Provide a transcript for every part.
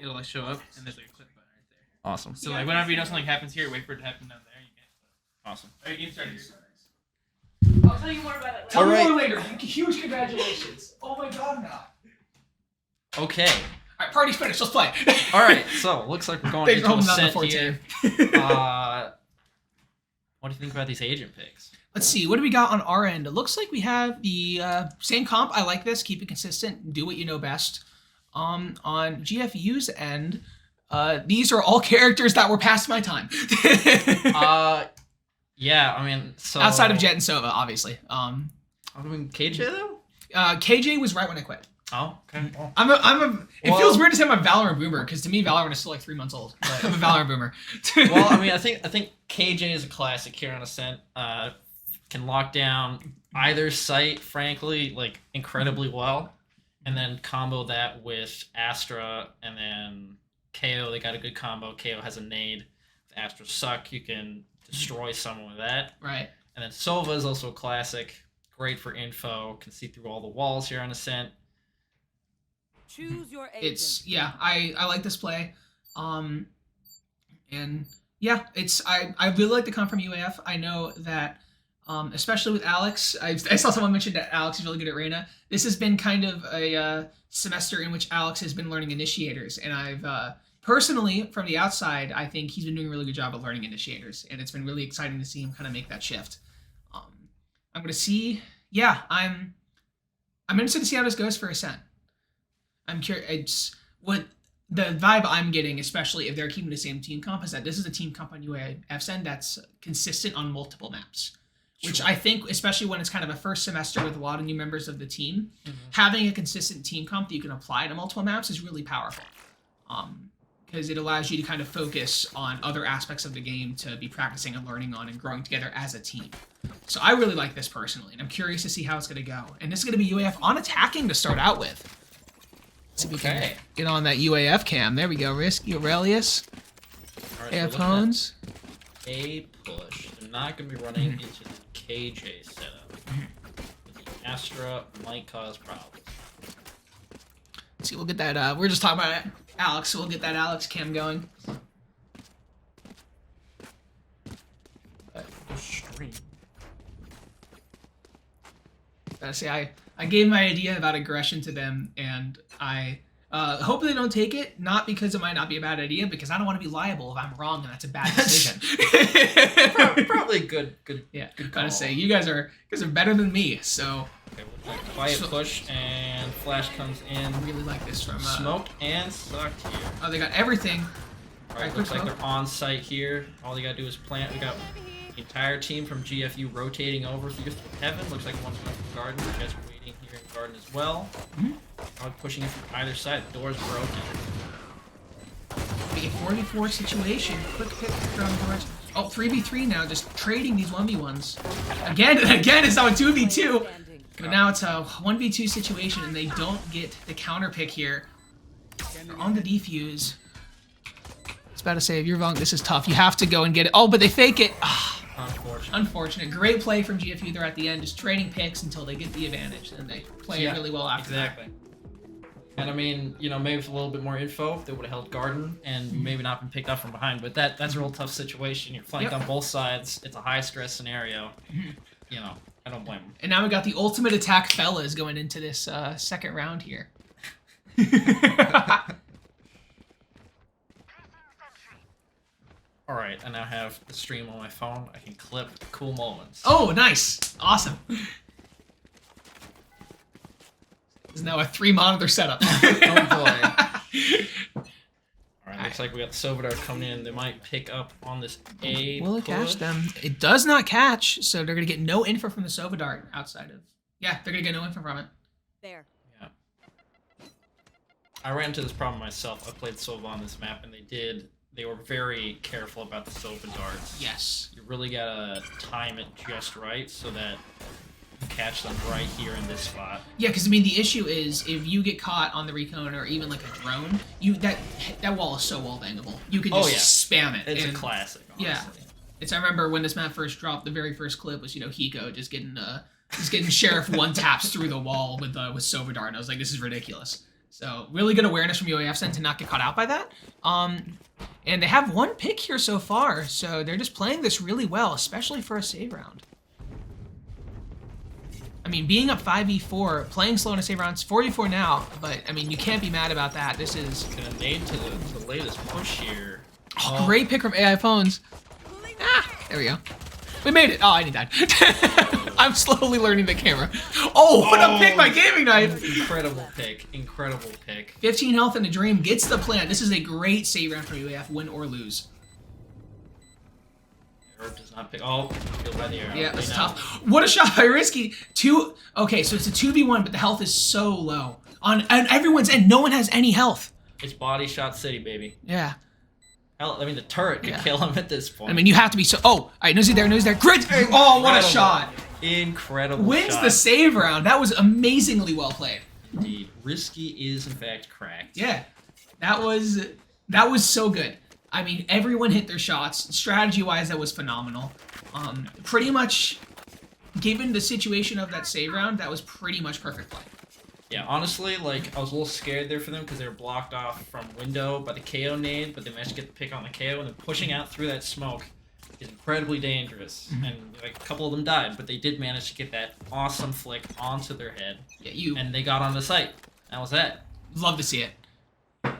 it'll like show up, and there's like a clip button right there. Awesome. So like whenever you know something happens here, wait for it to happen down there. You can. Awesome. Alright, game started. I'll tell you more about it later. Tell me Alright. more later. Huge congratulations. Oh my god, now. Okay. Alright, party's finished. Let's play. All right. So looks like we're going Thanks for into holding a down the set fort here. too. What do you think about these agent picks? Let's see. What do we got on our end? It looks like we have the same comp. I like this. Keep it consistent. Do what you know best. On GFU's end, these are all characters that were past my time. Yeah. I mean, so Outside of Jet and Sova, obviously. I mean, KJ though. KJ was right when I quit. Oh, okay. Well, It feels weird to say I'm a Valorant boomer because to me Valorant is still like 3 months old. But I'm a Valorant boomer. well, I mean, I think KJ is a classic here on Ascent. Can lock down either site, frankly, like incredibly well, and then combo that with Astra and then KO. They got a good combo. KO has a nade. If Astra suck, you can destroy someone with that. Right. And then Sova is also a classic. Great for info. Can see through all the walls here on Ascent. Choose your agent. I like this play. And yeah, I really like the come from UAF. I know that especially with Alex, I saw someone mention that Alex is really good at Reyna. This has been kind of a semester in which Alex has been learning initiators, and I've personally, from the outside, I think he's been doing a really good job of learning initiators, and it's been really exciting to see him kind of make that shift. I'm gonna see. Yeah, I'm interested to see how this goes for Ascent. I'm curious. It's what the vibe I'm getting, especially if they're keeping the same team comp, is that this is a team comp on UAF's end that's consistent on multiple maps. Which I think, especially when it's kind of a first semester with a lot of new members of the team, having a consistent team comp that you can apply to multiple maps is really powerful. Because it allows you to kind of focus on other aspects of the game to be practicing and learning on and growing together as a team. So I really like this personally, and I'm curious to see how it's going to go. And this is going to be UAF on attacking to start out with. Let's see if we can get on that UAF cam. There we go. Risky Aurelius. Right, AF Hones. A push. They're not going to be running into the KJ setup. The Astra might cause problems. Let's see, we'll get that. We're just talking about Alex, so we'll get that Alex cam going. Stream. Gotta say, I gave my idea about aggression to them, and I hope they don't take it, not because it might not be a bad idea, because I don't want to be liable if I'm wrong and that's a bad decision. Probably good. Yeah, good gotta call. say, you guys are better than me, so Okay, we'll try quiet push, and Flash comes in. I really like this from Smoked and sucked here. Oh, they got everything. Alright, looks like they're on site here. All they gotta do is plant. We got the entire team from GFU rotating over through Heaven. Looks like one's going to Garden. You guys are waiting here in Garden as well. Pushing it from either side. The door's broken. A 4v4 situation. Quick pick from George. Oh, 3v3 now, just trading these 1v1s. Again, it's now a 2v2. But now it's a 1v2 situation, and they don't get the counter pick here. They're on the defuse. It's about to say, if you're wrong, this is tough. You have to go and get it. Oh, but they fake it. Unfortunate. Great play from GFU there at the end, just trading picks until they get the advantage, and they play it really well after that. And I mean, you know, maybe with a little bit more info, they would have held Garden and maybe not been picked up from behind. But that's a real tough situation. You're flanked on both sides. It's a high stress scenario. You know, I don't blame them. And now we got the ultimate attack fellas going into this second round here. All right, I now have the stream on my phone. I can clip cool moments. Oh, nice. Awesome. There's now a 3-monitor setup. Oh, boy. All right, looks like we got the Sovadar coming in. They might pick up on this A Will it push. catch them? It does not catch, so they're going to get no info from the Sovadar outside of... Yeah, they're going to get no info from it. There. Yeah. I ran into this problem myself. I played Sova on this map, and they were very careful about the Sova darts. Yes. You really gotta time it just right so that you catch them right here in this spot. Yeah, because I mean the issue is if you get caught on the recon or even like a drone, that wall is so wall bangable. You can just spam it. It's a classic. Honestly. Yeah. I remember when this map first dropped, the very first clip was Hiko just getting Sheriff one taps through the wall with Sova dart, and I was like, this is ridiculous. So really good awareness from UAF then to not get caught out by that. And they have one pick here so far, so they're just playing this really well, especially for a save round. I mean, being up 5v4, playing slow in a save round, it's 44 now, but I mean, you can't be mad about that. This is Gonna nade to the latest push here. oh, great pick from AI Phones. Ah, there we go. We made it. Oh, and he died. I'm slowly learning the camera. Oh, what a pick by Gaming Knife. Incredible pick. Incredible pick. 15 health in a dream gets the plant. This is a great save round for UAF, win or lose. Arrow does not pick. Oh, killed by the arrow. Yeah, that's tough. What a shot by Risky. Okay, so it's a 2v1, but the health is so low. On everyone's end, no one has any health. It's body shot city, baby. Yeah. Hell, I mean, the turret could kill him at this point. I mean, you have to be so... Oh, all right, Nosy there, Nosy there. Grit! Oh, what a shot. Incredible Wins shot. the save round. That was amazingly well played. Indeed. Risky is, in fact, cracked. Yeah. That was so good. I mean, everyone hit their shots. Strategy-wise, that was phenomenal. Pretty much, given the situation of that save round, that was pretty much perfect play. Yeah, honestly, like, I was a little scared there for them because they were blocked off from window by the KO nade, but they managed to get the pick on the KO, and then pushing out through that smoke is incredibly dangerous. And, like, a couple of them died, but they did manage to get that awesome flick onto their head. Yeah, and they got on the site. That was that. Love to see it. Okay,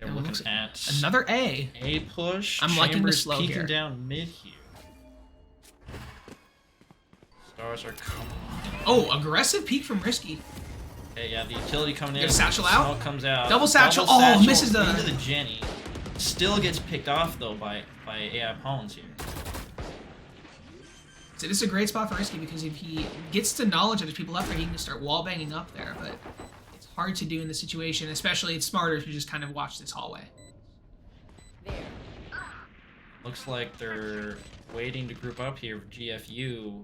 we're looking at another A. A push. I'm liking the Chambers slow peeking here. down mid here. Stars are coming. Oh, aggressive peek from Risky. Okay, yeah, the utility coming in. Get a satchel out. Smoke comes out. Double satchel. Oh, misses the... Into the Jenny. Still gets picked off, though, by AI Pawns here. So this is a great spot for Risky because if he gets the knowledge that there's people up there, he can start wall banging up there, but it's hard to do in this situation, especially it's smarter to just kind of watch this hallway. Looks like they're waiting to group up here for GFU.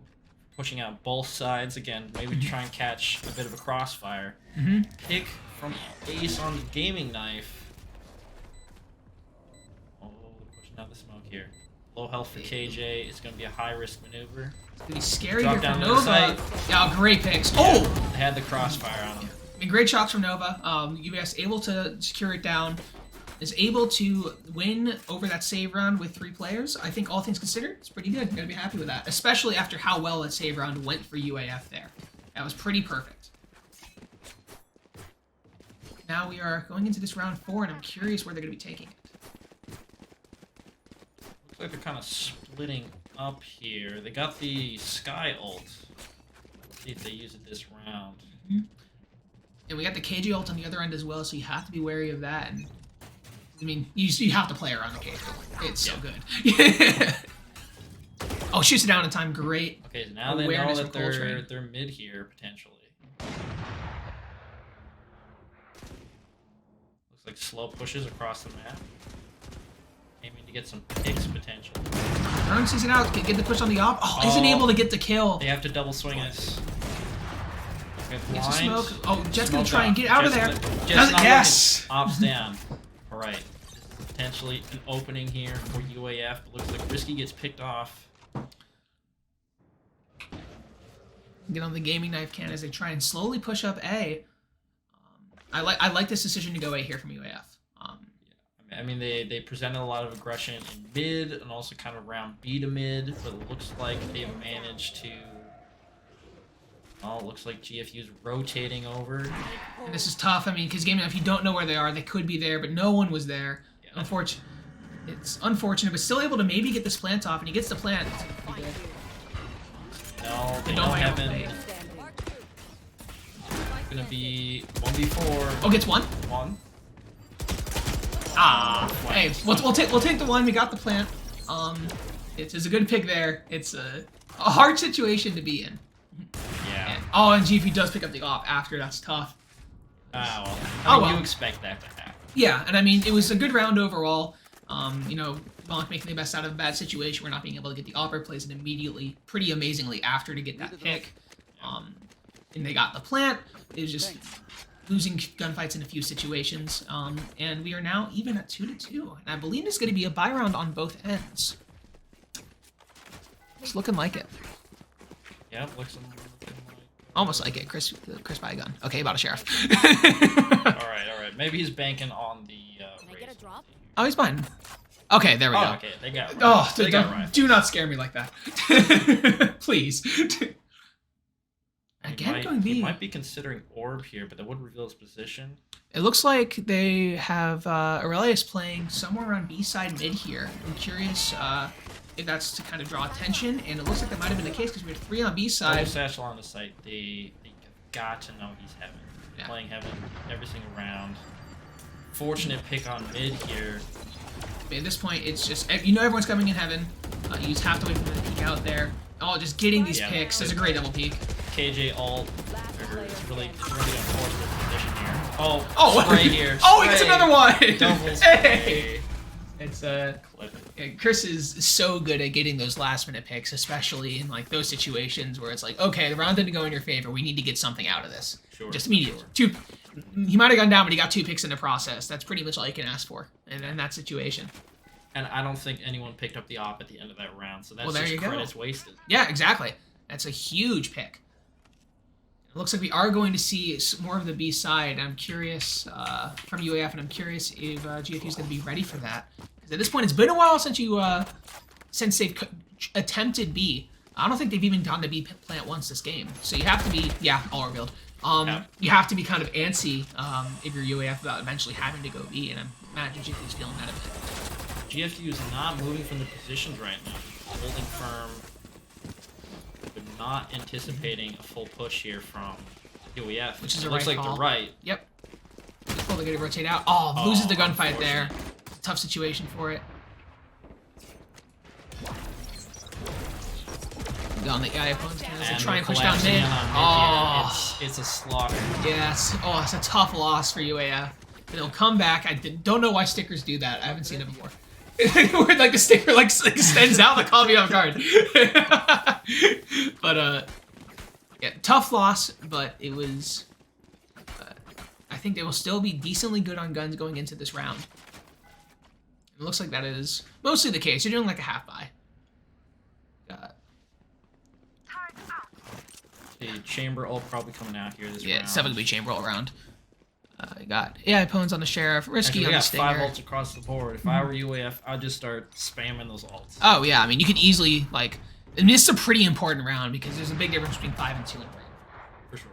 Pushing out both sides again, maybe try and catch a bit of a crossfire. Pick from Ace on the Gaming Knife. Oh, pushing out the smoke here. Low health for KJ. It's going to be a high risk maneuver. It's going to be scary Drop here down for to the site. Nova. Yeah, great picks. Yeah, Oh! They had the crossfire on him. I mean, great shots from Nova. UBS able to secure it down. Is able to win over that save round with 3 players. I think all things considered, it's pretty good. I'm going to be happy with that, especially after how well that save round went for UAF there. That was pretty perfect. Now we are going into this round 4, and I'm curious where they're going to be taking it. Looks like they're kind of splitting up here. They got the Sky ult. Let's see if they use it this round. And we got the KJ ult on the other end as well, so you have to be wary of that. And I mean, you have to play around the KJ. It's so good. Oh, shoots it down in time. Great. Okay, so now they know that they're mid here, potentially. Looks like slow pushes across the map. Aiming to get some picks, potentially. Burn sees it out. Get the push on the op. Oh, isn't able to get the kill. They have to double swing this. Gets a smoke. Oh, Jet's going to try and get out of there. Yes! Ops down. Alright. This is potentially an opening here for UAF, but looks like Risky gets picked off. Get on the Gaming Knife can as they try and slowly push up A. I like this decision to go A here from UAF. I mean, they presented a lot of aggression in mid and also kind of around B to mid, but it looks like they've managed to... Oh, it looks like GFU's rotating over. And this is tough. I mean, because Gaming Knife, you don't know where they are. They could be there, but no one was there. Yeah. It's unfortunate, but still able to maybe get this plant off, and he gets the plant. No, they don't have him. It's gonna be 1v4. Oh, gets one? One. Ah. Hey, we'll take the one. We got the plant. It's a good pick there. It's a hard situation to be in. Yeah. And GFU does pick up the op after. That's tough. Well. How do you expect that to happen? Yeah, and I mean, it was a good round overall. You know, Bonk making the best out of a bad situation. We're not being able to get the opera plays it immediately, pretty amazingly after to get that pick. And they got the plant. It was just losing gunfights in a few situations. And we are now even at 2-2. And I believe it's going to be a bye round on both ends. It's looking like it. Yeah, looks like Almost like it. Chris buy a gun. Okay, bought a sheriff. All right. Maybe he's banking on the. Can I get a drop? Oh, he's mine. Okay, there we go. Okay, they got. Oh, they got rifles. do not scare me like that. Please. Again, going B. He might be considering orb here, but that would reveal his position. It looks like they have Aurelius playing somewhere around B side mid here. I'm curious if that's to kind of draw attention, and it looks like that might have been the case because we have 3 on B side. Satchel on the site. They got to know he's heaven. Yeah. Playing heaven every single round. Fortunate pick on mid here. But at this point, it's just everyone's coming in heaven. You just have to wait for them to peek out there. Oh, just getting these picks. There's a great double peek. KJ ult. It's really unfortunate position here. Oh, spray here. Oh, he gets another one. Double Hey. spray. It's Chris is so good at getting those last minute picks, especially in like those situations where it's like, okay, the round didn't go in your favor. We need to get something out of this. Sure. Just immediately. He might have gone down, but he got 2 picks in the process. That's pretty much all you can ask for in that situation. And I don't think anyone picked up the op at the end of that round, so that's there just you go. credits wasted. Yeah, exactly. That's a huge pick. It looks like we are going to see more of the B side. I'm curious from UAF, and I'm curious if GFU is going to be ready for that. Because at this point, it's been a while since they've attempted B. I don't think they've even gone to B plant once this game. So you have to be, all revealed. You have to be kind of antsy if you're UAF about eventually having to go B, and I imagine GFU's feeling that a bit. GFU is not moving from the positions right now. Holding firm. But not anticipating a full push here from UAF. Which is a looks right like call. the right. Yep. It's cool to get it rotate out. Oh, loses the gunfight there. It's a tough situation for it. On the AI opponent's hands and try and push down mid. Oh, it's a slaughter. Yes. Oh, it's a tough loss for UAF. But it'll come back. I don't know why stickers do that. I haven't seen it before. Where like the sticker like extends out the call me off guard. But yeah, tough loss. But it was. I think they will still be decently good on guns going into this round. It looks like that is mostly the case. You're doing like a half buy. The chamber ult probably coming out here this round. Yeah, it's definitely gonna be chamber all around. You got AI opponents on the sheriff, risky on the stinger. We got 5 ults across the board. If I were UAF, I'd just start spamming those ults. Oh yeah, I mean you could easily like. I mean, this is a pretty important round because there's a big difference between 5 and 2 and 3. For sure.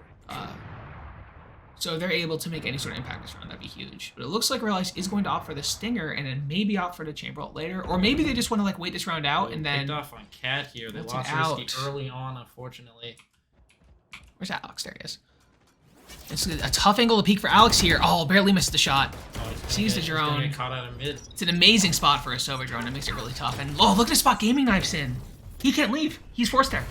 So if they're able to make any sort of impact this round, that'd be huge. But it looks like Relice is going to opt for the stinger and then maybe opt for the chamber ult later, or maybe they just want to like wait this round out and then. Picked off on Cat here. They What's lost it risky out? early on, unfortunately. Where's Alex? There he is. It's a tough angle to peek for Alex here. Oh, barely missed the shot. Sees the drone. Get caught out of mid. It's an amazing spot for a Sova drone. It makes it really tough. And oh, look at the spot Gaming Knife's in. He can't leave. He's forced there.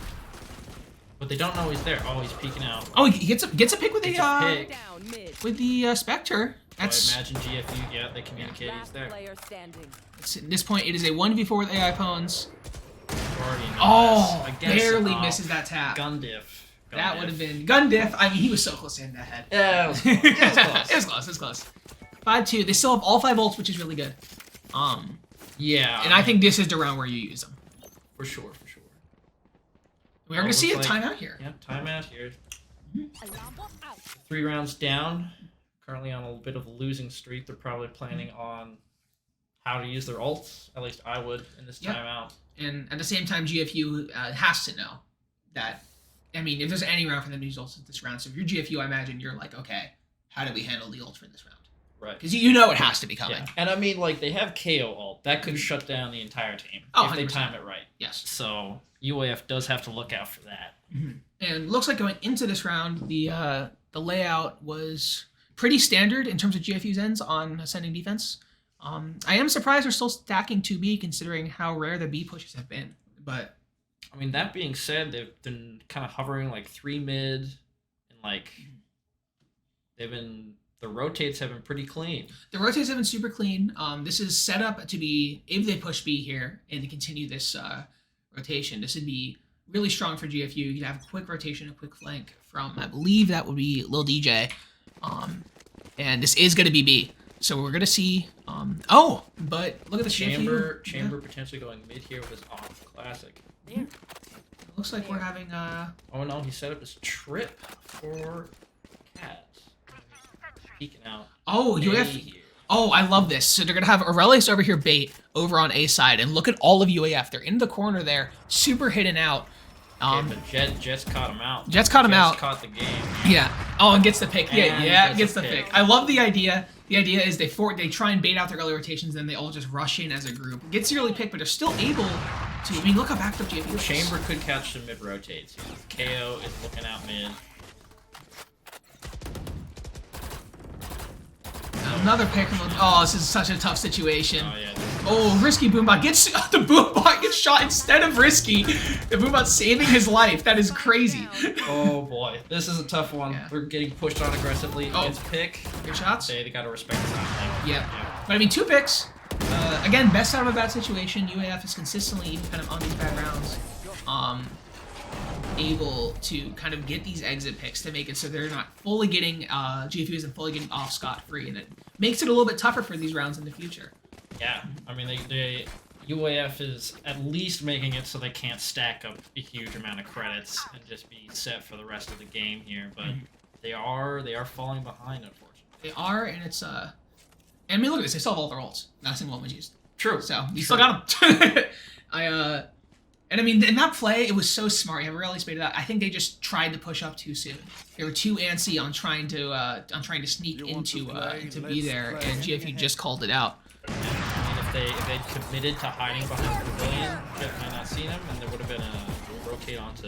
But they don't know he's there. Oh, he's peeking out. Oh, he gets a pick with Gets a pick. Down mid. with the Spectre. That's So I imagine GFU, yeah, they communicate he's Last there. player standing. at this point. It is a 1v4 with AI pawns. Already knows. Oh, Against barely op. misses that tap. Gun diff. That would have been gun diff. I mean, he was so close to hitting that head. Yeah, it was close. It was close. It was close. It was close. 5-2. They still have all 5 ults, which is really good. Yeah. And I think this is the round where you use them. For sure. We're going to see a looks like- timeout here. Yeah, timeout here. Alarm bot out. 3 rounds down. Currently on a bit of a losing streak. They're probably planning on how to use their ults. At least I would in this Yep. timeout. And at the same time, GFU has to know that, I mean, if there's any round for them to use ults this round, so if you're GFU, I imagine you're like, okay, how do we handle the ult for this round? Right. Because you know it has to be coming. Yeah. And I mean, like, they have KO ult. That could shut down the entire team Oh, if they 100%. time it right. Yes. So UAF does have to look out for that. And looks like going into this round, the layout was pretty standard in terms of GFU's ends on ascending defense. I am surprised they're still stacking 2B considering how rare the B pushes have been. But I mean, that being said, they've been kind of hovering like 3 mid, and like the rotates have been pretty clean. the rotates have been super clean. This is set up to be, if they push B here and to continue this rotation, this would be really strong for GFU. You'd have a quick rotation, a quick flank from, I believe that would be Lil DJ. And this is going to be B. So we're going to see, but look at the Chamber GFU. potentially going mid here with his off classic. There. Looks like we're having Oh no, he set up his trip for Cats. Peeking out. Oh, A UAF. here. Oh, I love this. So they're gonna have Aurelius over here bait over on A side, and look at all of UAF. They're in the corner there, super hidden out. Okay, but Jets caught him out. Jets caught him out. Caught the game. Yeah. Oh, and gets the pick. And Yeah, gets gets the the pick. pick. I love the idea. The idea is they try and bait out their early rotations, then they all just rush in as a group. Gets the early pick, but they're still able to. I mean, look how backed up JP is. Chamber could catch some mid rotates. KO is looking out mid. Another pick. Oh, this is such a tough situation. Oh yeah. Oh, Risky Boombot gets the Boombot gets shot instead of Risky. The Boombot saving his life. That is crazy. Oh boy, this is a tough one. Yeah. We're getting pushed on aggressively. Oh. Against pick. Good shots. They gotta respect the timing. Yeah. But I mean, 2 picks. Again, best out of a bad situation. UAF is consistently, even kind of on these bad rounds, able to kind of get these exit picks to make it so they're not fully getting GFU isn't fully getting off scot-free, and it makes it a little bit tougher for these rounds in the future. Yeah, I mean they UAF is at least making it so they can't stack up a huge amount of credits and just be set for the rest of the game here, but they are falling behind, unfortunately. They are, and it's and I mean, look at this. They still have all their ults. Not a single one was used. True. So you still got them. And I mean, in that play, it was so smart. You have really spaced it out. I think they just tried to push up too soon. They were too antsy on trying to sneak into to be there, and GFU just called it out. I mean, if they'd committed to hiding behind the pavilion, Jet might not seen him, and there would have been a rotate onto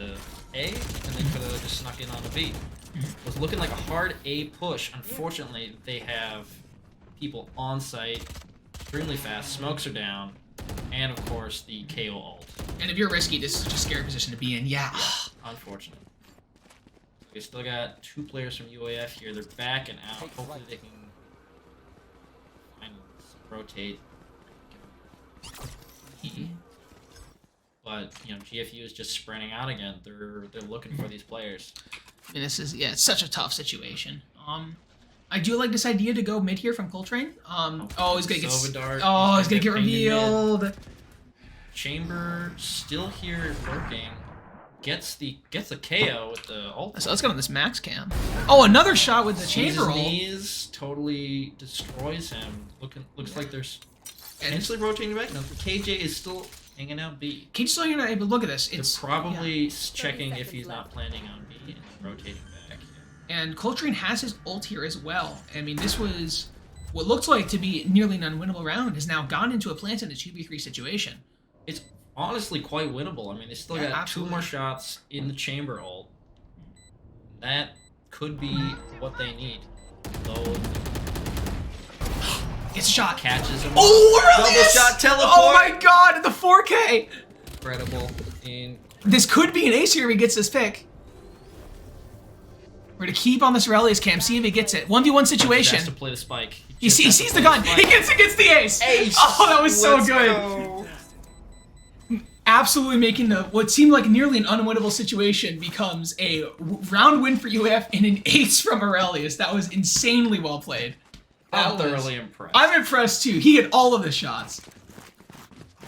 A, and they could have just snuck in onto B. It was looking like a hard A push. Unfortunately, they have people on site, extremely fast. Smokes are down, and of course the KO ult. And if you're Risky, this is such a scary position to be in. Yeah. Unfortunate. We still got 2 players from UAF here. They're back and out. Hopefully they can find some rotate. But you know, GFU is just spreading out again. They're looking for these players. I mean, this is it's such a tough situation. I do like this idea to go mid here from Coltrane. Oh, he's gonna get. Silvadart, Oh, he's gonna get painted mid. revealed. Chamber still here lurking. Gets the KO with the ult. So let's go on this max cam. Oh, another shot with the Sees chamber his ult. knees, totally destroys him. Looks like there's And potentially rotating back. No, KJ is still hanging out B. Can you still hear that? But look at this. They're It's probably checking if he's not planning on B and rotating back. And Coltrane has his ult here as well. I mean, this was what looked like to be nearly an unwinnable round has now gone into a plant in a 2v3 situation. It's honestly quite winnable. I mean, they still Yeah, got absolutely. 2 more shots in the chamber ult. That could be what they need. Though It's a shot. catches him. Oh, Double Aurelius! shot teleport. Oh my god, the 4K! Incredible. In This could be an ace here if he gets this pick. We're gonna keep on this Aurelius cam, see if he gets it. 1v1 situation. has to play the spike. He just has to sees the play gun. spike. He gets the ace. Ace. Oh, that was so Let's good. go. Absolutely making what seemed like nearly an unwinnable situation becomes a round win for UAF and an ace from Aurelius. That was insanely well played. I'm That was- thoroughly impressed. I'm impressed too. He hit all of the shots.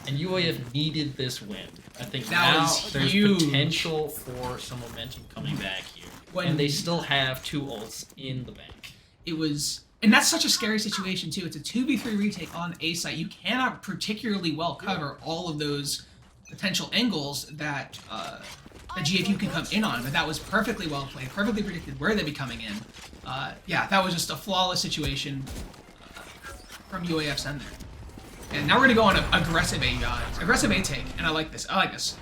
And UAF needed this win. I think That now was there's huge. potential for some momentum coming back here. When- and they still have 2 ults in the bank. It was, and that's such a scary situation too. It's a 2v3 retake on A site. You cannot particularly well cover all of those potential angles that that GFU can come in on. But that was perfectly well played, perfectly predicted where they'd be coming in. Yeah, that was just a flawless situation from UAF's end there. And now we're gonna go on an aggressive A take, and I like this. I like this.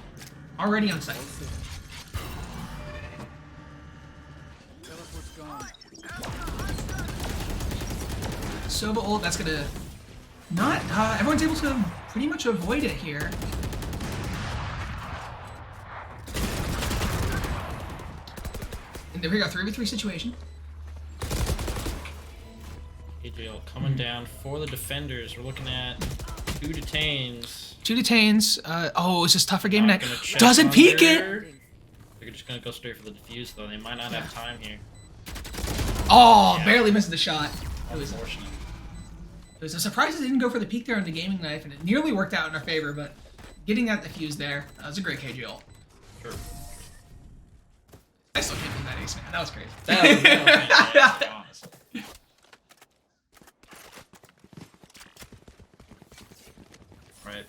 Already on site. Sova ult, that's gonna not everyone's able to pretty much avoid it here. And there we go, 3v3 situation. AJL coming down for the defenders. We're looking at 2 detains. 2 detains. Oh, it's just tougher game Not tonight. gonna check Doesn't peek it! under. They're just gonna go straight for the defuse though. They might not have time here. Oh, Yeah. barely missed the shot. Unfortunate. It was a surprise it didn't go for the peek there on the gaming knife, and it nearly worked out in our favor, but getting that defuse there, that was a great KJ ult. Sure. I still can't believe that ace, man. That was crazy. That was fantastic, honestly. Right.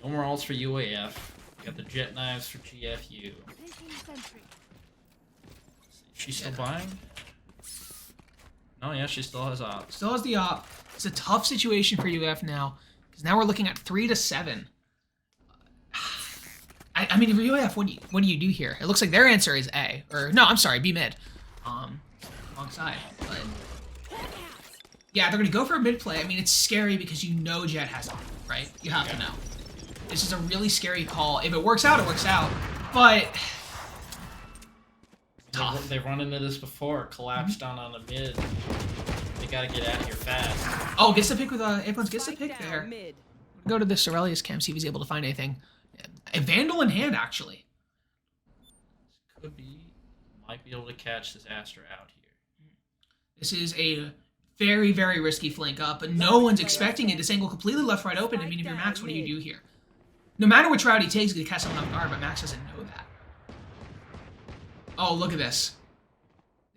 No more ults for UAF. We got the jet knives for GFU. She's still buying? No, yeah, she still has ops. Still has the op. It's a tough situation for UF now, because now we're looking at 3 to 7. I mean, for UAF, what do you do here? It looks like their answer is A, or no, I'm sorry, B mid. Alongside, but yeah, they're gonna go for a mid play. I mean, it's scary because you know Jet has op, right? You have to know. This is a really scary call. If it works out, it works out, but tough. They've run into this before. Collapsed down on the mid. They gotta get out of here fast. Oh, gets the pick with Abrams gets the pick there. Go to the Aurelius cam, see if he's able to find anything. A Vandal in hand, actually. Could be. Might be able to catch this Astra out here. This is a very, very risky flank up, but no one's expecting it. This angle completely left, right open. I mean, if you're Max, what do you do here? No matter which route he takes, he's gonna catch someone off guard, but Max doesn't know that. Oh, look at this.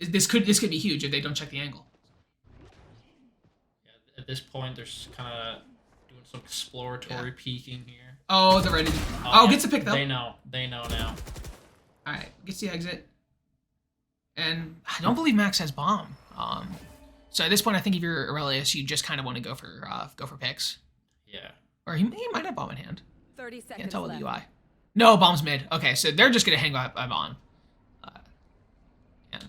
This could be huge if they don't check the angle. Yeah, at this point, they're kind of doing some exploratory peeking here. Oh, they're ready. Oh, yeah. Gets the pick, though. They know. They know now. Alright, gets the exit. And I don't believe Max has bomb. So at this point, I think if you're Aurelius, you just kind of want to go for picks. Yeah. Or he might have bomb in hand. 30 seconds Can't tell with left. the UI. No, bomb's mid. Okay, so they're just gonna hang by bomb. And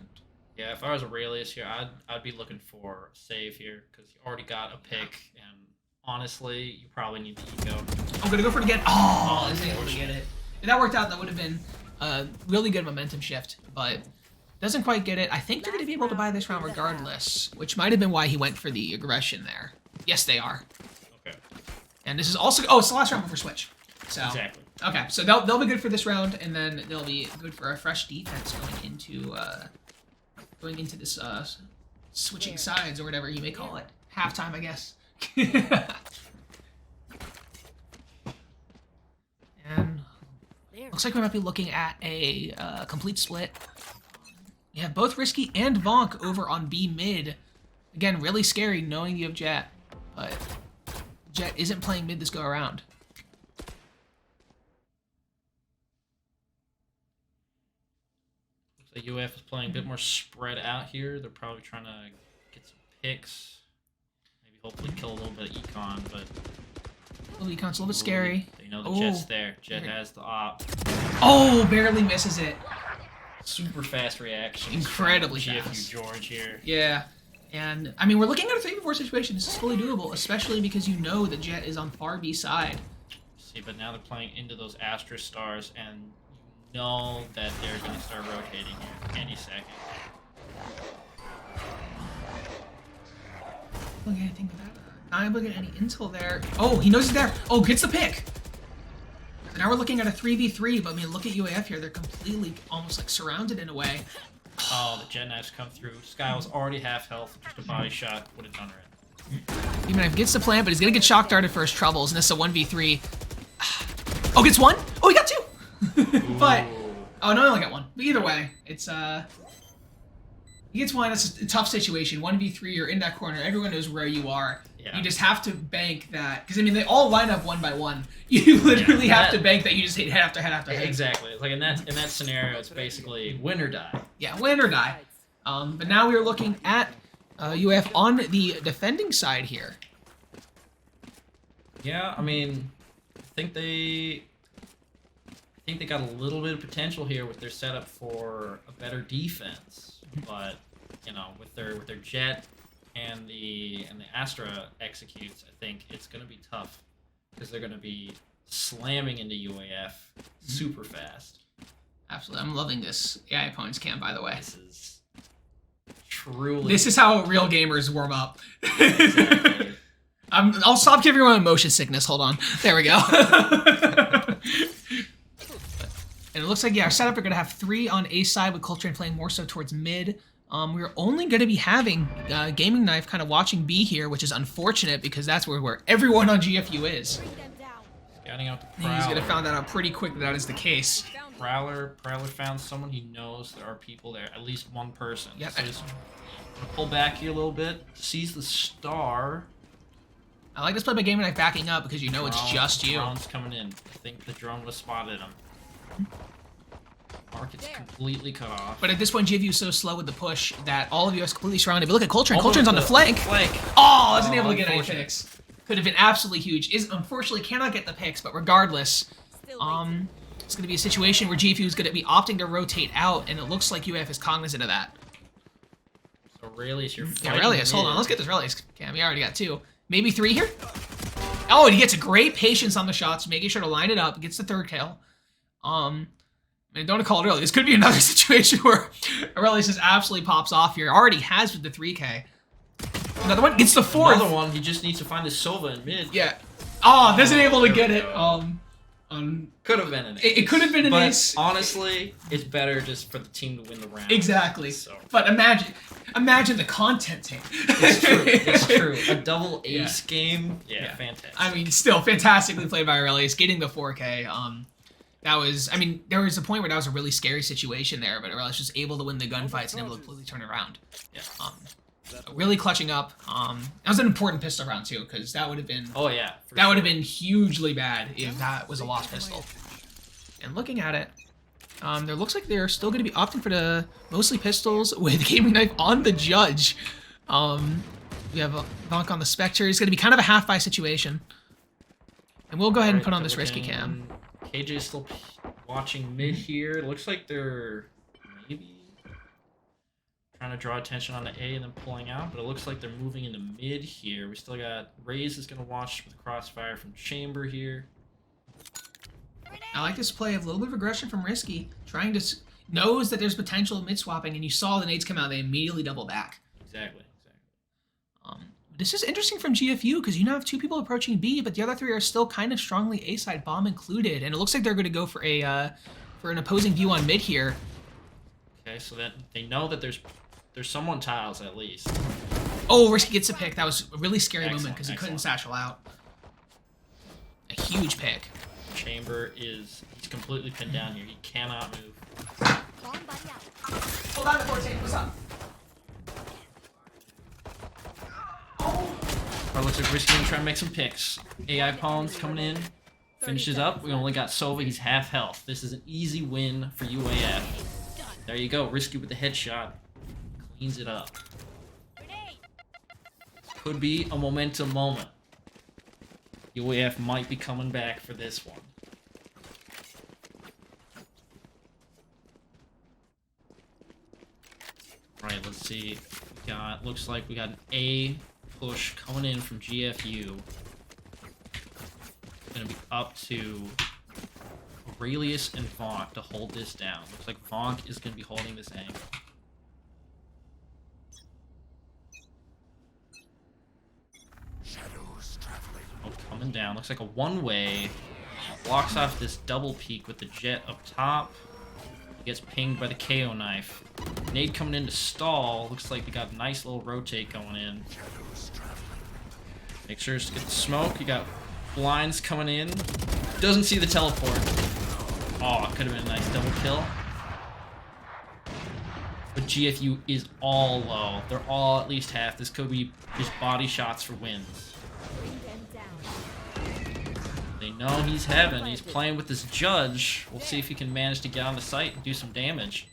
Yeah, if I was Aurelius here, I'd be looking for a save here because you already got a pick, and honestly, you probably need the eco. I'm gonna go for it again. Oh, isn't able to get it. If that worked out, that would have been a really good momentum shift, but doesn't quite get it. I think they're gonna be able to buy this round regardless, which might have been why he went for the aggression there. Yes, they are. Okay. And this is also it's the last round before switch. So Exactly. okay, so they'll be good for this round, and then they'll be good for a fresh defense going into this switching sides or whatever you may call it. Halftime, I guess. And looks like we might be looking at a complete split. You have both Risky and Vonk over on B mid. Again, really scary knowing you have Jet, but Jet isn't playing mid this go around. Looks like UAF is playing a bit more spread out here. They're probably trying to get some picks. Maybe hopefully kill a little bit of econ, but Econ's a little bit scary. They know the Jet's there. Jet has the op. Oh, barely misses it. Super fast reaction. Incredibly GFU fast. George here. Yeah. And, I mean, we're looking at a 3v4 situation. This is fully doable, especially because you know the Jet is on far B side. See, but now they're playing into those Astra stars, and you know that they're going to start rotating here any second. Look at anything with that. Not looking at any intel there. Oh, he knows he's there. Oh, gets the pick. So now we're looking at a 3v3, but I mean, look at UAF here. They're completely almost like surrounded in a way. Oh, the jet knives come through. Sky was already half health. Just a body shot would have done her in. Even if gets the plant, but he's gonna get shock darted for his troubles, and this is a 1v3. Oh, gets one? Oh, he got two! But, oh no, he only got one. But either way, it's, he gets one, it's a tough situation. 1v3, you're in that corner, everyone knows where you are. Yeah. You just have to bank that, because I mean, they all line up one by one. You literally have to bank that you just hit head after head after head. Exactly. It's like in that scenario, it's basically win or die. Yeah, win or die. But now we are looking at UAF on the defending side here. Yeah, I mean, I think they got a little bit of potential here with their setup for a better defense, but you know, with their jet and the Astra executes, I think it's gonna be tough because they're gonna be slamming into UAF super fast. Absolutely, I'm loving this AI opponents cam, by the way. This is truly. This is how real gamers warm up. Exactly. I'll stop giving everyone motion sickness. Hold on. There we go. And it looks like, yeah, our setup are going to have 3 on A side with Coltrane playing more so towards mid. We're only going to be having Gaming Knife kind of watching B here, which is unfortunate because that's where everyone on GFU is. Bring them down. Scouting out the He's Prowler. going to find that out pretty quick that is the case. Found Prowler found someone. He knows there are people there, at least one person. Yep. So he's gonna pull back here a little bit. Sees the star. I like this play by Gaming Knife backing up because you know it's just you. Drone's coming in. I think the drone would have spotted him. Market's completely cut off. But at this point, GFU is so slow with the push that all of you is completely surrounded. But look at Coltrane. Coltrane's on the flank. Flank. Oh, wasn't able to get any unfortunate. picks. Could have been absolutely huge. Is unfortunately cannot get the picks, but regardless, still waiting. it's going to be a situation where GFU is going to be opting to rotate out, and it looks like UAF is cognizant of that. So Aurelius, you're Yeah, fighting Aurelius, hold mid. on. Let's get this Aurelius cam. We already got 2. Maybe 3 here? Oh, and he gets a great patience on the shots, making sure to line it up. Gets the 3rd kill. I don't want to call it early. This could be another situation where Aurelius just absolutely pops off here. Already has with the 3K. Another one gets the 4th. Another one. He just needs to find his Sova in mid. Yeah. Oh, doesn't able to There get we it. go. Could have been an ace. It could have been an But ace. honestly, it's better just for the team to win the round. Exactly. So But imagine the content tape. it's true. It's true. A double Yeah. ace game. Yeah, Yeah. fantastic. I mean, still fantastically played by Aurelius, getting the 4K. That was, I mean, there was a point where that was a really scary situation there, but Aurelius was able to win the gunfights and able to completely turn it around. Yeah. Really clutching up. That was an important pistol round too, because that would have been Oh yeah. for that would sure. have been hugely bad if that was a lost pistol. And looking at it, there looks like they're still going to be opting for the mostly pistols with Gaming Knife on the Judge. We have Vonk on the Spectre. It's going to be kind of a half-buy situation. And we'll go ahead and put on this risky cam. KJ's still watching mid here. Looks like they're maybe trying to draw attention on the A and then pulling out, but it looks like they're moving into mid here. We still got Raze is going to watch with crossfire from Chamber here. I like this play of a little bit of aggression from Risky, trying to knows that there's potential of mid-swapping, and you saw the nades come out, they immediately double back. Exactly. This is interesting from GFU because you now have 2 people approaching B, but the other 3 are still kind of strongly A-side, bomb included, and it looks like they're going to go for an opposing view on mid here. Okay, so that they know that there's someone tiles at least. Oh, Risky gets a pick. That was a really scary moment Excellent, because he couldn't excellent. satchel out. A huge pick. Chamber he's completely pinned down here. He cannot move. Bomb buddy out. Hold on, 14. What's up? Or looks like Risky gonna try and make some picks. AI Pawns coming in. Finishes up. We only got Sova. He's half health. This is an easy win for UAF. There you go. Risky with the headshot. Cleans it up. Grenade. Could be a momentum moment. UAF might be coming back for this one. Alright, let's see. Looks like we got an A push coming in from GFU. Gonna be up to Aurelius and Vonk to hold this down. Looks like Vonk is gonna be holding this angle. Oh, coming down. Looks like a one-way. Blocks off this double peek with the jet up top. He gets pinged by the KO knife. Nade coming in to stall. Looks like we got a nice little rotate going in. Make sure to get the smoke. You got blinds coming in. Doesn't see the teleport. Oh, it could have been a nice double kill. But GFU is all low. They're all at least half. This could be just body shots for wins. Bring them down. They know he's heaven. He's playing with this Judge. We'll see if he can manage to get on the site and do some damage.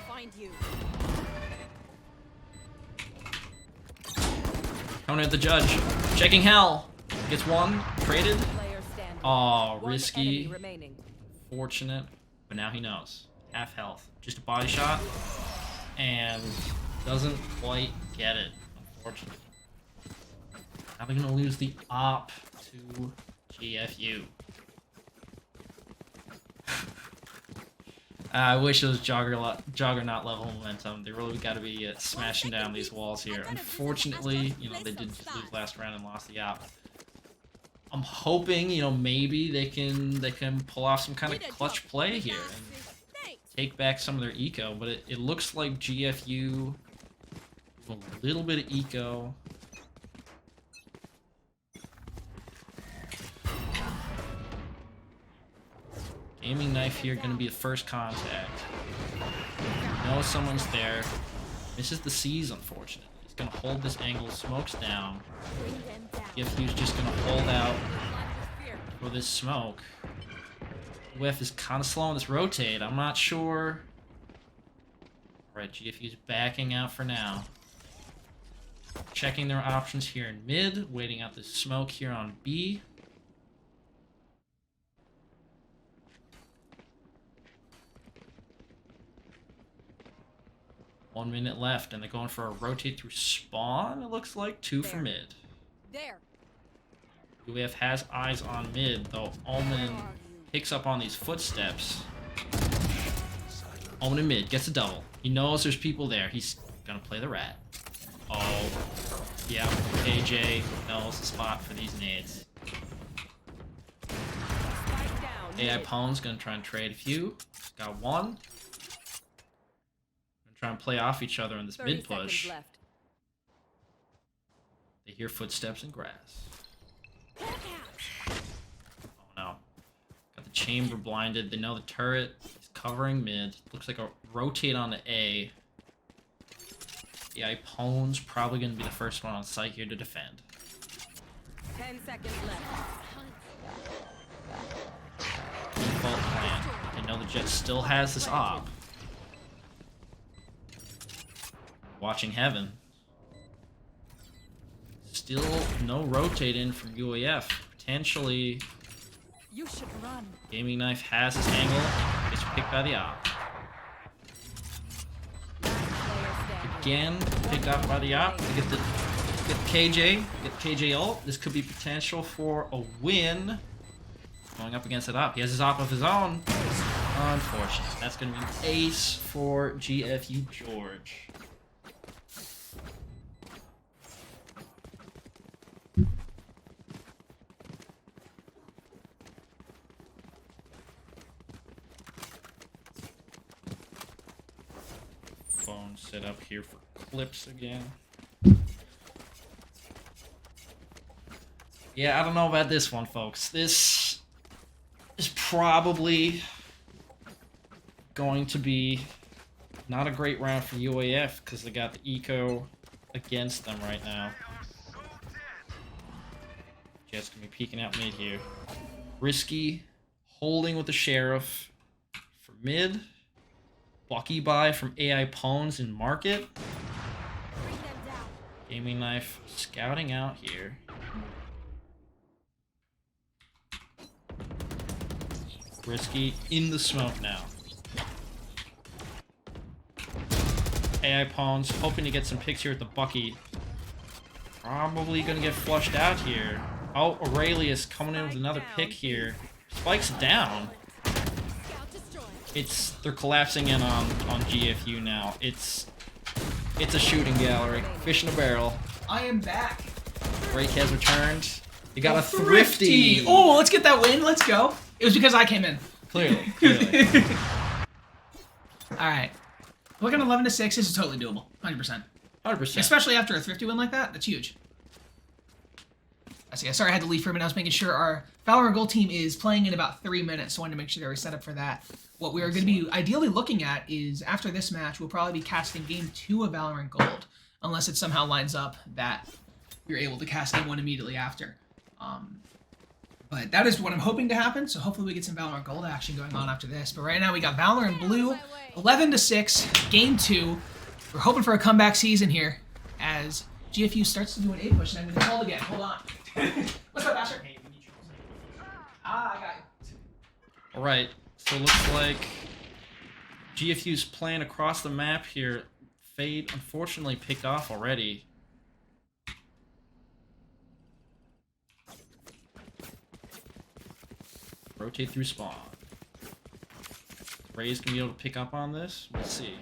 Find you. Coming at the Judge. Checking hell. Gets one. Traded. Player standing. Oh, One risky. enemy remaining. Fortunate. But now he knows. Half health. Just a body shot. And doesn't quite get it, unfortunately. Now they're going to lose the op to GFU. I wish it was juggernaut level momentum. They really got to be smashing down these walls here. Unfortunately, you know, they did just lose last round and lost the op. I'm hoping, you know, maybe they can pull off some kind of clutch play here and take back some of their eco, but it looks like GFU a little bit of eco. Aiming knife here, going to be the first contact. Know someone's there. Misses the C's, unfortunately. He's going to hold this angle, smokes down. GFU's just going to hold out for this smoke. UAF is kind of slowing this rotate. I'm not sure. Alright, GFU's backing out for now. Checking their options here in mid. Waiting out this smoke here on B. One minute left, and they're going for a rotate through spawn, it looks like. Two for mid. There. UAF has eyes on mid, though Omen picks up on these footsteps. Omen in mid, gets a double. He knows there's people there. He's gonna play the rat. Oh, yeah, AJ knows the spot for these nades. AI Pone's gonna try and trade a few. Got one. Try and play off each other in this mid push. They hear footsteps in grass. Oh no. Got the chamber blinded. They know the turret is covering mid. Looks like a rotate on the A. Yeah, Pone's probably going to be the first one on site here to defend. 10 seconds left. Default plan. They know the Jet still has this op. Watching heaven. Still no rotate in from UAF. Potentially, You should run. Gaming Knife has his angle. Gets picked by the op. Again, picked up by the op. They get KJ. Get KJ ult. This could be potential for a win. Going up against that op. He has his op of his own. Unfortunate. That's going to be an ace for GFU George. Phone set up here for clips again. Yeah, I don't know about this one, folks. This is probably going to be not a great round for UAF because they got the eco against them right now. Jet's gonna be peeking out mid here. Risky, holding with the sheriff for mid. Bucky buy from AI Pones in market. Gaming Knife scouting out here. Risky in the smoke now. AI Pones hoping to get some picks here at the Bucky. Probably gonna get flushed out here. Oh, Aurelius coming in with another pick here. Spikes down. They're collapsing in on GFU now. It's a shooting gallery. Fish in a barrel. I am back. Break has returned. You got a thrifty. Oh, let's get that win. Let's go. It was because I came in. Clearly. Alright. Looking 11-6, this is totally doable. 100%. 100%. Especially after a thrifty win like that. That's huge. I see. Sorry I had to leave for a minute. I was making sure our Valorant Gold team is playing in about 3 minutes, so I wanted to make sure they were set up for that. What we are going to be ideally looking at is, after this match, we'll probably be casting Game 2 of Valorant Gold, unless it somehow lines up that you're able to cast Game 1 immediately after. But that is what I'm hoping to happen, so hopefully we get some Valorant Gold action going on after this. But right now we got Valorant Blue, 11-6, Game 2. We're hoping for a comeback season here, as GFU starts to do an A push, and I'm going to hold again. Hold on. What's up, Asher? I got you. Alright, so it looks like GFU's playing across the map here. Fade, unfortunately, picked off already. Rotate through spawn. Ray's gonna be able to pick up on this. Let's see.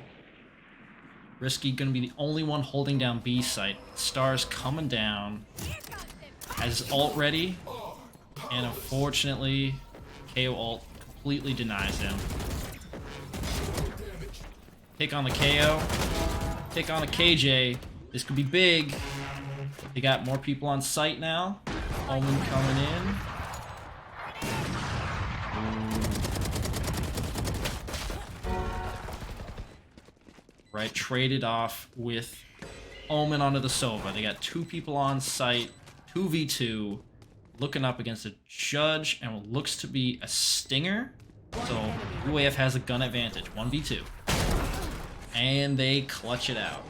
Risky gonna be the only one holding down B site. Star's coming down. Has his ult ready. And unfortunately, KO ult completely denies him. Pick on the KO. Pick on the KJ. This could be big. They got more people on site now. Omen coming in. Right, traded off with Omen onto the Sova. They got 2 people on site, 2v2, looking up against a Judge and what looks to be a Stinger. So UAF has a gun advantage, 1v2. And they clutch it out.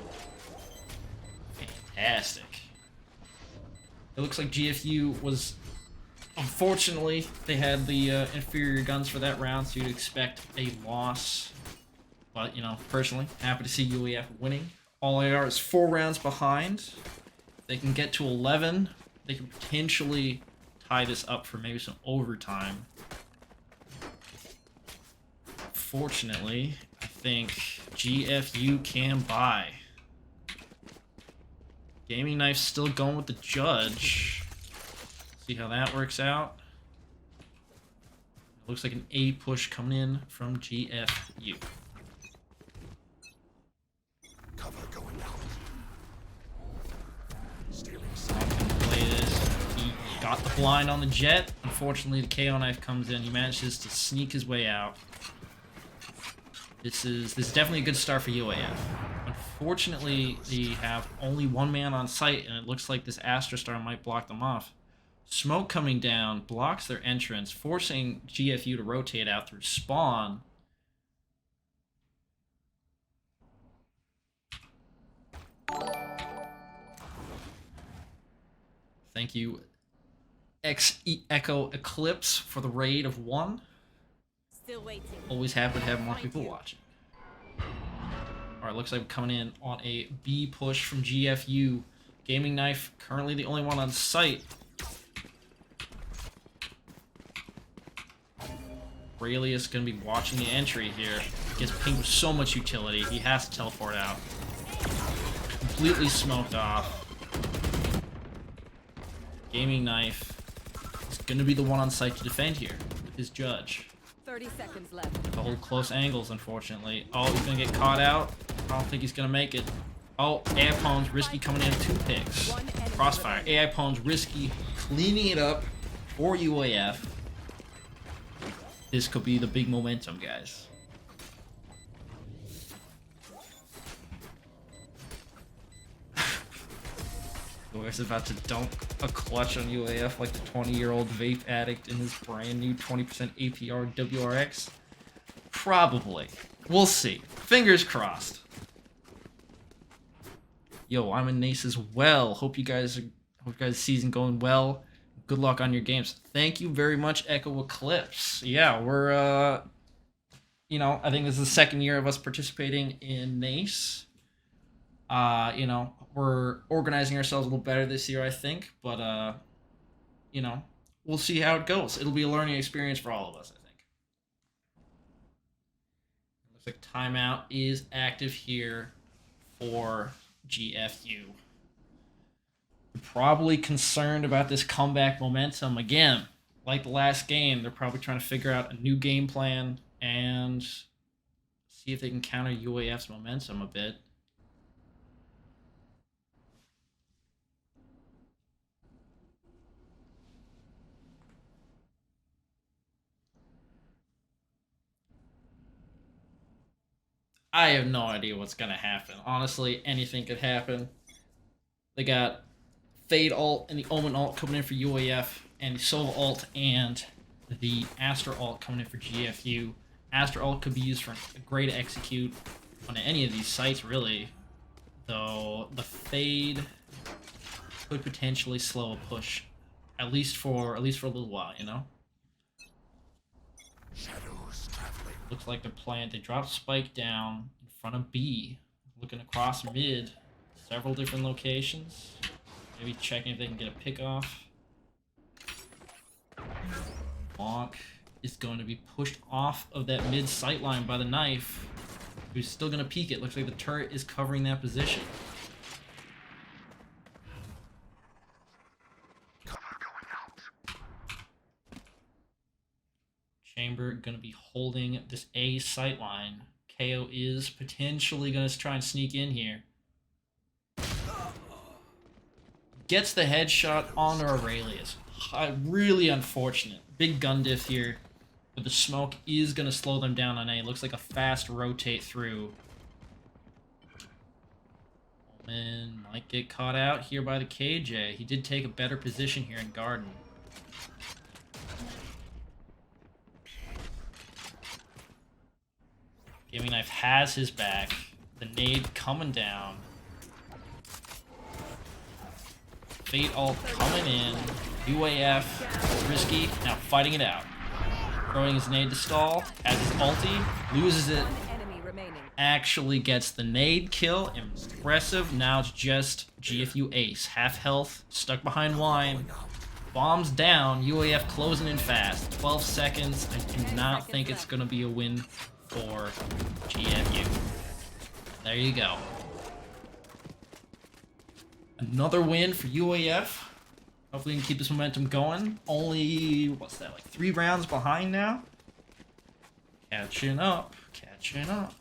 Fantastic. It looks like GFU was... Unfortunately, they had the inferior guns for that round, so you'd expect a loss. But, you know, personally, happy to see UAF winning. All AR is 4 rounds behind. If they can get to 11, they can potentially tie this up for maybe some overtime. Fortunately, I think GFU can buy. Gaming Knife's still going with the Judge. See how that works out. It looks like an A push coming in from GFU. Cover going out. Stealing Play this. He got the blind on the Jet. Unfortunately, the KO Knife comes in. He manages to sneak his way out. This is definitely a good start for UAF. Unfortunately, they have only 1 man on site, and it looks like this Astra Star might block them off. Smoke coming down blocks their entrance, forcing GFU to rotate out through spawn. Thank you, Echo Eclipse, for the raid of 1. Still waiting. Always happy to have more people watching. Alright, looks like we're coming in on a B push from GFU. Gaming Knife, currently the only one on site. Aurelius going to be watching the entry here. Gets pinged with so much utility. He has to teleport out. Completely smoked off. Gaming Knife is going to be the one on site to defend here with his Judge. 30 seconds left. To hold close angles, unfortunately. Oh, he's going to get caught out. I don't think he's going to make it. Oh, AI Pone's risky coming in 2 picks. Crossfire. AI Pone's risky cleaning it up for UAF. This could be the big momentum, guys. UAF's about to dunk a clutch on UAF like the 20-year-old vape addict in his brand new 20% APR WRX. Probably. We'll see. Fingers crossed. Yo, I'm in NACE as well. Hope you guys' season going well. Good luck on your games. Thank you very much, Echo Eclipse. Yeah, we're you know, I think this is the 2nd year of us participating in NACE. You know, we're organizing ourselves a little better this year, I think, but you know, we'll see how it goes. It'll be a learning experience for all of us, I think. Looks like timeout is active here for GFU. Probably concerned about this comeback momentum. Again, like the last game, they're probably trying to figure out a new game plan and see if they can counter UAF's momentum a bit. I have no idea what's going to happen. Honestly, anything could happen. They got Fade ult and the Omen ult coming in for UAF, and the Sova ult and the Astra ult coming in for GFU. Astra ult could be used for a great execute on any of these sites, really. Though the Fade could potentially slow a push, at least for a little while, you know. shadows traveling. Looks like they're playing. They drop Spike down in front of B, looking across mid, several different locations. Maybe checking if they can get a pick off. Bonk is going to be pushed off of that mid sight line by the Knife, who's still going to peek it. Looks like the turret is covering that position. Cover going out. Chamber going to be holding this A sight line. KO is potentially going to try and sneak in here. Gets the headshot on Aurelius. Really unfortunate. Big gun diff here. But the smoke is going to slow them down on A. Looks like a fast rotate through. Omen might get caught out here by the KJ. He did take a better position here in Garden. Gaming Knife has his back. The nade coming down. Fate ult coming in. UAF. Risky. Now fighting it out. Throwing his nade to stall. Has his ulti. Loses it. Enemy remaining. Actually gets the nade kill. Impressive. Now it's just GFU ace. Half health. Stuck behind wine. Bombs down. UAF closing in fast. 12 seconds. I do not think it's going to be a win for GFU. There you go. Another win for UAF. Hopefully we can keep this momentum going. Only, what's that, like 3 rounds behind now? Catching up. Catching up.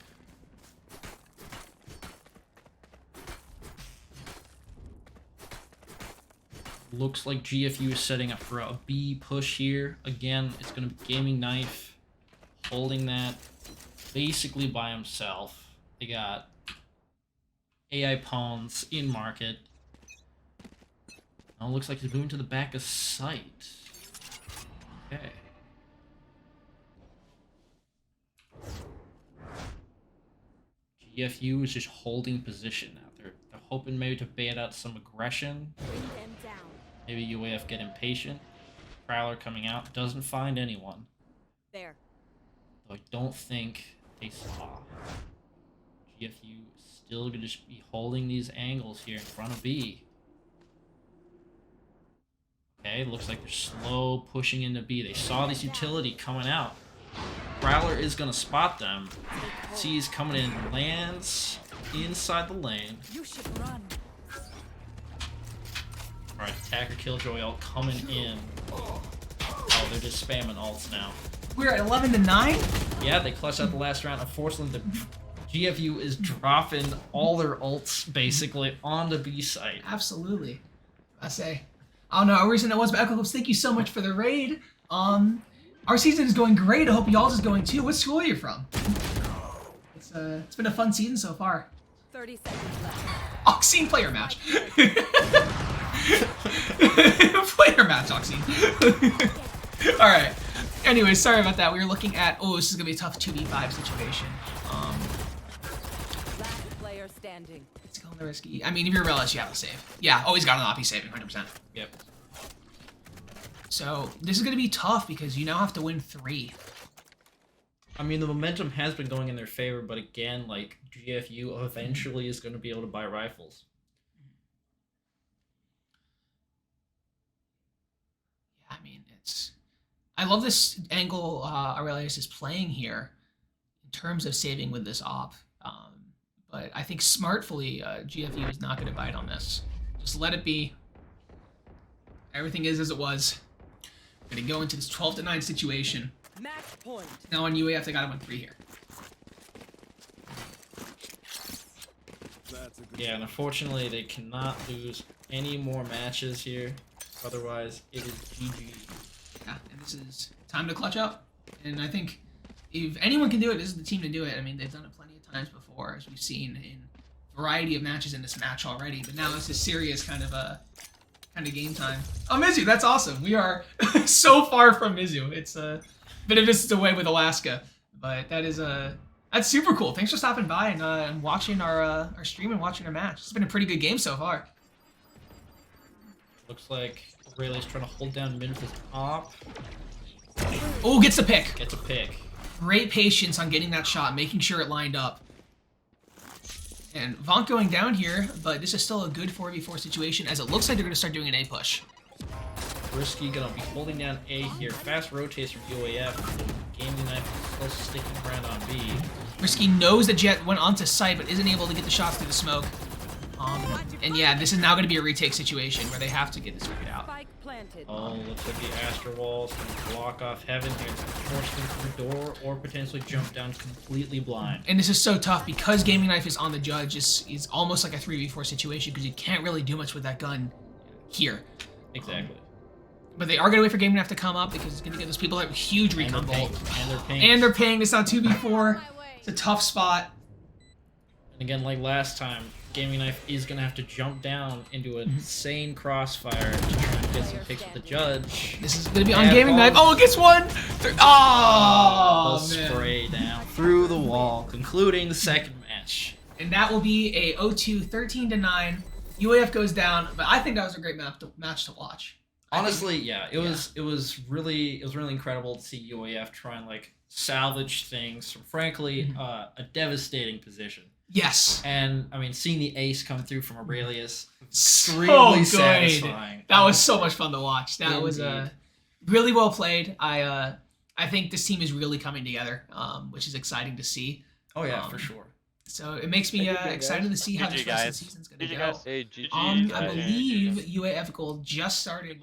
Looks like GFU is setting up for a B push here. Again, it's going to be Gaming Knife holding that basically by himself. They got AI pawns in market. Now it looks like he's moving to the back of sight. Okay. GFU is just holding position now. They're hoping maybe to bait out some aggression. Maybe UAF get impatient. Prowler coming out. Doesn't find anyone. There. Though I don't think they saw. GFU still going to just be holding these angles here in front of B. Okay, looks like they're slow pushing into B. They saw this utility coming out. Prowler is going to spot them. Sees coming in, lands inside the lane. You should run. Alright, attacker killjoy ult coming in. Oh, they're just spamming ults now. We're at 11-9. Yeah, they clutched out the last round. Unfortunately, the GFU is dropping all their ults basically on the B site. Absolutely. I say. I don't know how recent it was, but Echoes, thank you so much for the raid. Our season is going great. I hope y'all's is going too. What school are you from? It's been a fun season so far. 30 seconds left. Oxine player match. Player match, Oxine. All right. Anyway, sorry about that. We were looking at. Oh, this is gonna be a tough 2v5 situation. Last player standing. It's going to risky. I mean, if you're realize you have to save. Yeah, always got an op saving, 100%. Yep. So this is gonna be tough because you now have to win 3. I mean, the momentum has been going in their favor, but again, like, GFU eventually is going to be able to buy rifles. Yeah, I mean, it's... I love this angle Aurelius is playing here in terms of saving with this op. But I think smartfully, GFU is not going to bite on this. Just let it be. Everything is as it was. We're going to go into this 12-9 situation. Match point. Now on UAF, they got to win 3 here. Yeah, and unfortunately, they cannot lose any more matches here. Otherwise, it is GG. Yeah, and this is time to clutch up. And I think if anyone can do it, this is the team to do it. I mean, they've done it plenty of times before, as we've seen in a variety of matches in this match already. But now it's a serious kind of game time. Oh, Mizu, that's awesome. We are so far from Mizu. It's a bit of distance away with Alaska, but that is that's super cool. Thanks for stopping by and watching our stream and watching our match. It's been a pretty good game so far. Looks like Aurelius trying to hold down mid with his op. Oh, gets the pick. Gets a pick. Great patience on getting that shot, making sure it lined up. And Vonk going down here, but this is still a good 4v4 situation as it looks like they're going to start doing an A push. Risky gonna be holding down A here. Fast rotates from UAF. Gaming Knife still sticking around on B. Risky knows that Jet went onto site but isn't able to get the shots through the smoke. And yeah, this is now going to be a retake situation where they have to get this figured out. planted. Oh, looks like the Astro Wall's gonna block off Heaven here, force them through the door, or potentially jump down completely blind. And this is so tough because Gaming Knife is on the Judge. It's almost like a 3v4 situation because you can't really do much with that gun here. Exactly. But they are going to wait for Gaming Knife to come up because it's going to get those people that huge And recon they're paying. bolt. And they're paying. And they're paying. It's now 2v4. It's a tough spot. And again, like last time, Gaming Knife is going to have to jump down into an insane crossfire to try and get some picks with the Judge. This is going to be on Yeah, Gaming Knife. Oh, it gets one! Oh, man. Spray down through the wall, concluding the second match. And that will be a 0-2, 13-9. UAF goes down, but I think that was a great match to watch. Honestly, yeah, it was really incredible to see UAF try and like salvage things from frankly a devastating position. Yes. And I mean, seeing the ace come through from Aurelius, So extremely good. satisfying. That was so much fun to watch. That was Indeed. really well played. I think this team is really coming together, which is exciting to see. Oh yeah, for sure. So it makes me excited to see how GG, this rest of the guys. season's going to GG, go. guys. Hey, GG. I believe UAF Gold just started.